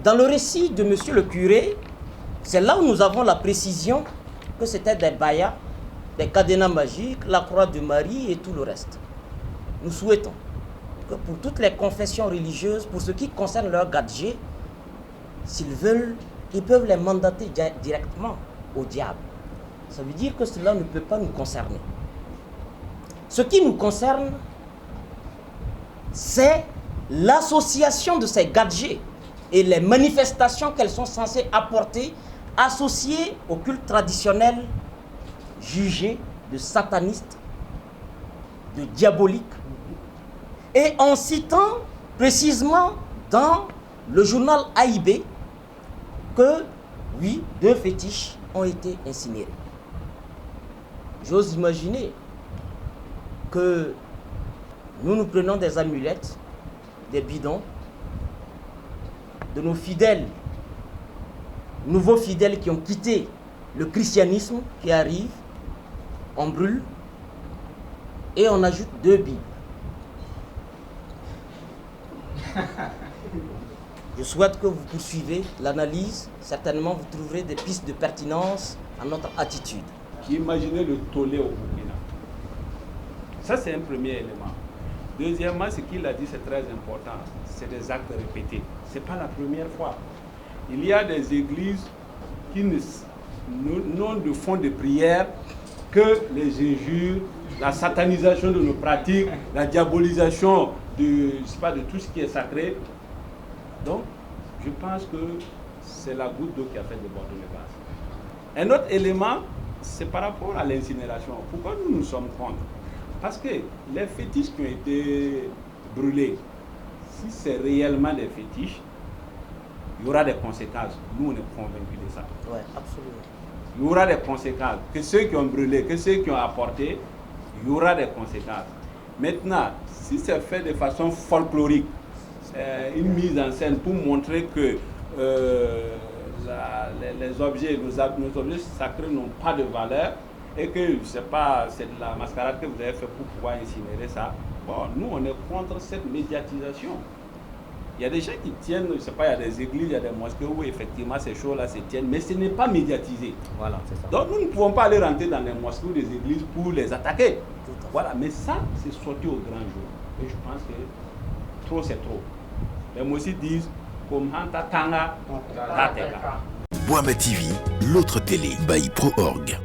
Dans le récit de monsieur le curé, c'est là où nous avons la précision que c'était des bayas, des cadenas magiques, la croix de Marie et tout le reste. Nous souhaitons que pour toutes les confessions religieuses, pour ce qui concerne leurs gadgets, s'ils veulent, ils peuvent les mandater directement au diable. Ça veut dire que cela ne peut pas nous concerner. Ce qui nous concerne, c'est l'association de ces gadgets et les manifestations qu'elles sont censées apporter, associées au culte traditionnel jugé de sataniste, de diabolique, et en citant précisément dans le journal AIB que, oui, 2 fétiches ont été incinérés. J'ose imaginer que nous prenons des amulettes, des bidons, de nos fidèles, nouveaux fidèles qui ont quitté le christianisme, qui arrivent, on brûle et on ajoute 2 Bibles. Je souhaite que vous poursuivez l'analyse. Certainement, vous trouverez des pistes de pertinence à notre attitude. Imaginez le tollé au Burkina. Ça, c'est un premier élément. Deuxièmement, ce qu'il a dit, c'est très important. C'est des actes répétés. Ce n'est pas la première fois. Il y a des églises qui n'ont de fond de prière que les injures, la satanisation de nos pratiques, la diabolisation de tout ce qui est sacré. Donc, je pense que c'est la goutte d'eau qui a fait déborder le vase. Un autre élément, c'est par rapport à l'incinération. Pourquoi nous sommes contre? Parce que les fétiches qui ont été brûlés, si c'est réellement des fétiches, il y aura des conséquences. Nous, on est convaincus de ça. Oui, absolument. Il y aura des conséquences. Que ceux qui ont brûlé, que ceux qui ont apporté, il y aura des conséquences. Maintenant, si c'est fait de façon folklorique, une mise en scène pour montrer que les objets, nos objets sacrés n'ont pas de valeur et que c'est de la mascarade que vous avez fait pour pouvoir incinérer ça. Bon, nous, on est contre cette médiatisation. Il y a des gens qui tiennent, je ne sais pas, il y a des églises, il y a des mosquées où effectivement ces choses-là se tiennent, mais ce n'est pas médiatisé. Voilà, c'est ça. Donc nous ne pouvons pas aller rentrer dans des mosquées ou des églises pour les attaquer. Voilà, mais ça, c'est sorti au grand jour. Et je pense que trop, c'est trop. Les mots aussi disent, comme Hanta Tanga, Tateka. Boama TV, l'autre télé by Pro Org.